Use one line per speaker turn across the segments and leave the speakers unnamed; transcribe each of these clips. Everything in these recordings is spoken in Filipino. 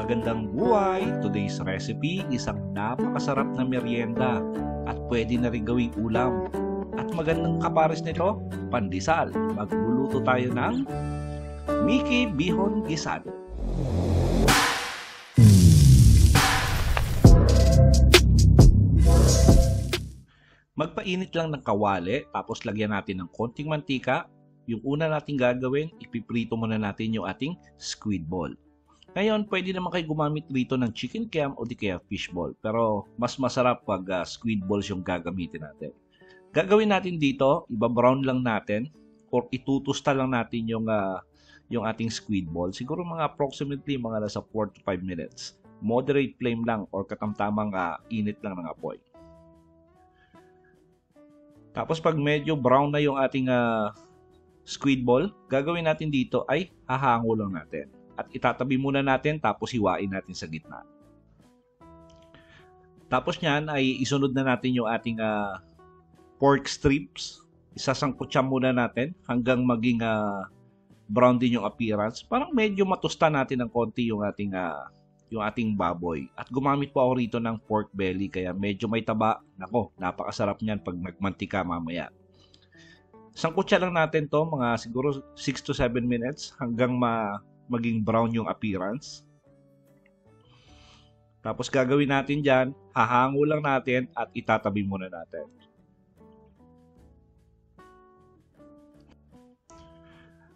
Magandang buhay! Today's recipe, isang napakasarap na merienda at pwede na rin gawing ulam. At magandang kapares nito, pandesal. Magluluto tayo ng Mickey Bihon Gisado. Magpainit lang ng kawali, tapos lagyan natin ng konting mantika. Yung una nating gagawin, ipiprito muna natin yung ating squid ball. Ngayon, pwede naman kayo gumamit rito ng chicken cam o di kaya fish ball. Pero mas masarap pag squid balls yung gagamitin natin. Gagawin natin dito, iba-brown lang natin or itutusta lang natin yung ating squid ball. Siguro mga approximately mga nasa 4 to 5 minutes. Moderate flame lang or katamtamang init lang ng apoy. Tapos pag medyo brown na yung ating squid ball, gagawin natin dito ay hahango lang natin. At itatabi muna natin tapos hiwain natin sa gitna. Tapos niyan ay isunod na natin yung ating pork strips. Isasangkutsa muna natin hanggang maging brown din yung appearance. Parang medyo matusta natin ng konti yung ating baboy. At gumamit po ako rito ng pork belly kaya medyo may taba. Nako, napakasarap niyan pag nagmantika mamaya. Sangkutsa lang natin to mga siguro 6 to 7 minutes hanggang maging brown yung appearance. Tapos gagawin natin dyan, hahango lang natin at itatabi muna natin.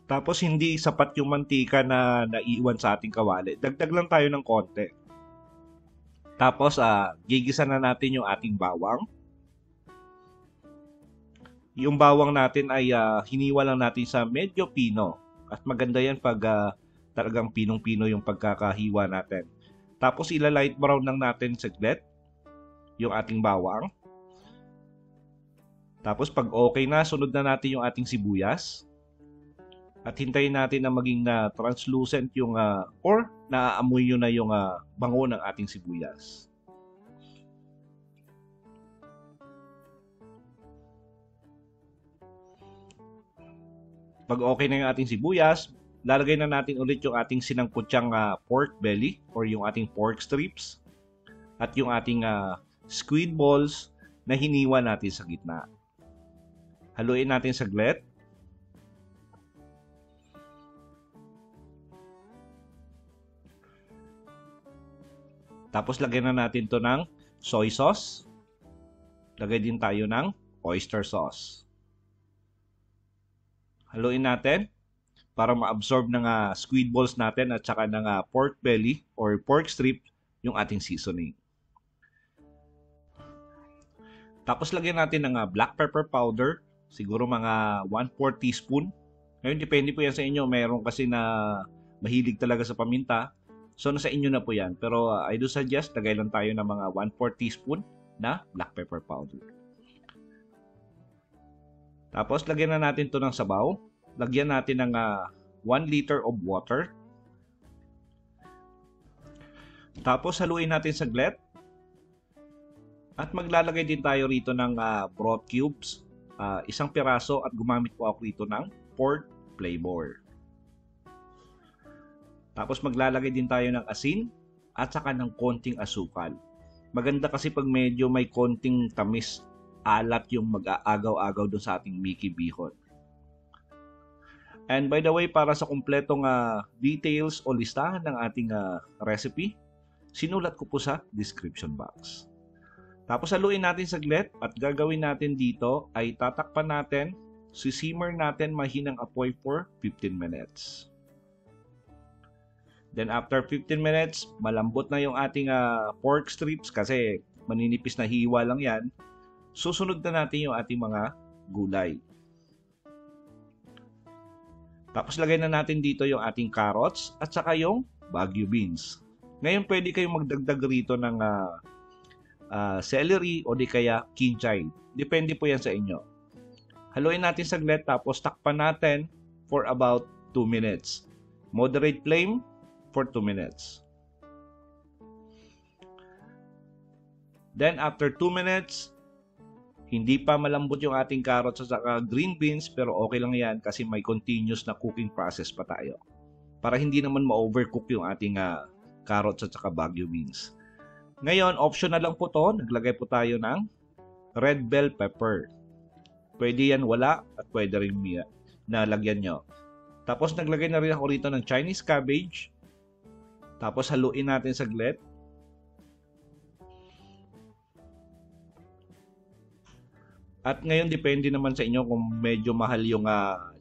Tapos hindi sapat yung mantika na naiwan sa ating kawali. Dagdag lang tayo ng konti. Tapos gigisa na natin yung ating bawang. Yung bawang natin ay hiniwa lang natin sa medyo pino. At maganda yan pag talagang pinong-pino yung pagkakahiwa natin. Tapos ila-light brown lang natin saglit yung ating bawang. Tapos pag okay na, sunod na natin yung ating sibuyas. At hintayin natin na maging translucent yung or naaamoy nyo na yung bango ng ating sibuyas. Pag okay na yung ating sibuyas, lalagay na natin ulit yung ating sinangkutsang pork belly or yung ating pork strips at yung ating squid balls na hiniwa natin sa gitna. Haluin natin saglit. Tapos lagyan na natin to ng soy sauce. Lagay din tayo ng oyster sauce. Haluin natin para ma-absorb ng squid balls natin at saka ng pork belly or pork strip yung ating seasoning. Tapos lagyan natin ng black pepper powder, siguro mga 1/4 teaspoon. Ngayon depende po yan sa inyo, mayroon kasi na mahilig talaga sa paminta. So nasa inyo na po yan. Pero I do suggest lagay lang tayo ng mga 1/4 teaspoon na black pepper powder. Tapos lagyan na natin to ng sabaw. Lagyan natin ng 1 liter of water. Tapos haluin natin saglit. At maglalagay din tayo rito ng broth cubes. Isang piraso at gumamit po ako rito ng pork flavor. Tapos maglalagay din tayo ng asin at saka ng konting asukal. Maganda kasi pag medyo may konting tamis, alat yung mag-aagaw-agaw doon sa ating Mickey Bihon. And by the way, para sa kumpletong details o listahan ng ating recipe, sinulat ko po sa description box. Tapos haluin natin saglit at gagawin natin dito ay tatakpan natin, sisimmer natin mahinang apoy for 15 minutes. Then after 15 minutes, malambot na yung ating pork strips kasi maninipis na hiwa lang yan. Susunod na natin yung ating mga gulay. Tapos lagay na natin dito yung ating carrots at saka yung Baguio beans. Ngayon pwede kayong magdagdag rito ng celery o di kaya kinchay. Depende po yan sa inyo. Haluin natin saglit tapos takpan natin for about 2 minutes. Moderate flame for 2 minutes. Then after 2 minutes, hindi pa malambot yung ating carrots at saka green beans pero okay lang yan kasi may continuous na cooking process pa tayo. Para hindi naman ma-overcook yung ating carrots at saka Baguio beans. Ngayon, optional lang po to. Naglagay po tayo ng red bell pepper. Pwede yan wala at pwede rin na lagyan nyo. Tapos naglagay na rin ako rito ng Chinese cabbage. Tapos haluin natin saglit. At ngayon, depende naman sa inyo kung medyo mahal yung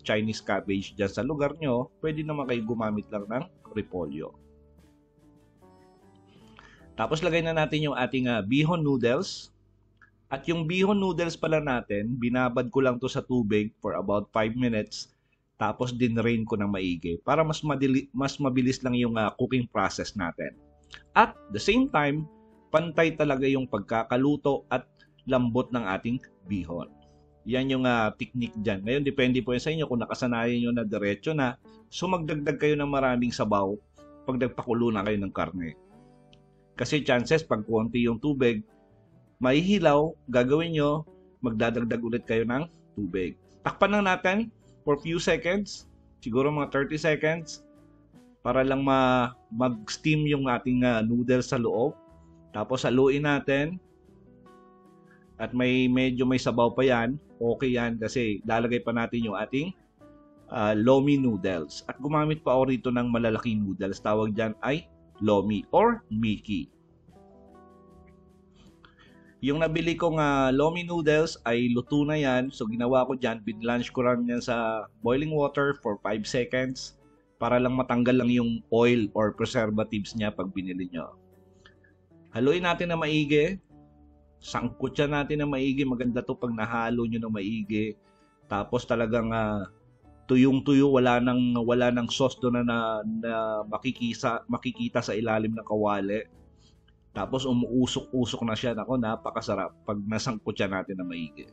Chinese cabbage dyan sa lugar nyo, pwede naman kayo gumamit lang ng repolyo. Tapos lagay na natin yung ating bihon noodles. At yung bihon noodles pala natin, binabad ko lang to sa tubig for about 5 minutes. Tapos dinrain ko ng maigi para mas mabilis lang yung cooking process natin. At the same time, pantay talaga yung pagkakaluto at lambot ng ating bihon. Yan yung technique dyan. Ngayon, depende po yan sa inyo kung nakasanayan nyo na diretso na. So, magdagdag kayo ng maraming sabaw pag nagpakulo na kayo ng karne. Kasi chances, pag konti yung tubig, mahihilaw, gagawin nyo, magdadagdag ulit kayo ng tubig. Takpan lang natin for few seconds, siguro mga 30 seconds, para lang mag-steam yung ating noodles sa loob. Tapos haluin natin. At medyo may sabaw pa yan, okay yan kasi lalagay pa natin yung ating lomi noodles. At gumamit pa ako rito ng malalaking noodles. Tawag dyan ay lomi or Mickey. Yung nabili kong lomi noodles ay luto na yan. So ginawa ko dyan, binlanch ko lang yan sa boiling water for 5 seconds para lang matanggal lang yung oil or preservatives niya pag binili nyo. Haluin natin na maigi. Sangkot siya natin na maigi. Maganda to pag nahalo nyo na maigi. Tapos talagang tuyong-tuyo, wala nang sauce doon na makikita sa ilalim ng kawali. Tapos umuusok-usok na siya. Nako, napakasarap pag nasangkot siya natin na maigi.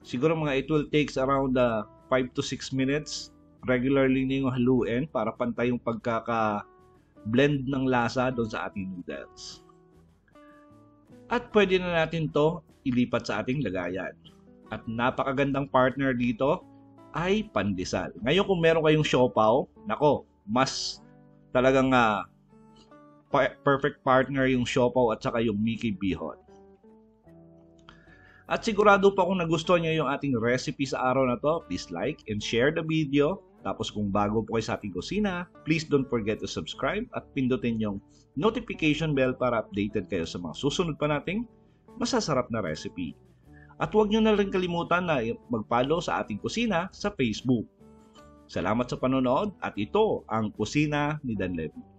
Siguro it will takes around 5 to 6 minutes. Regularly na yung haluin para pantay yung pagkaka-blend ng lasa doon sa ating noodles. At pwede na natin to ilipat sa ating lagayan. At napakagandang partner dito ay pandesal. Ngayon kung meron kayong siopaw, nako, mas talagang perfect partner yung siopaw at saka yung Mickey bihon. At sigurado pa kung nagustuhan nyo yung ating recipe sa araw na to, please like and share the video. Tapos kung bago po kayo sa ating kusina, please don't forget to subscribe at pindutin yung notification bell para updated kayo sa mga susunod pa nating masasarap na recipe. At huwag nyo na rin kalimutan na mag-follow sa ating kusina sa Facebook. Salamat sa panonood at ito ang Kusina ni Dan Levy.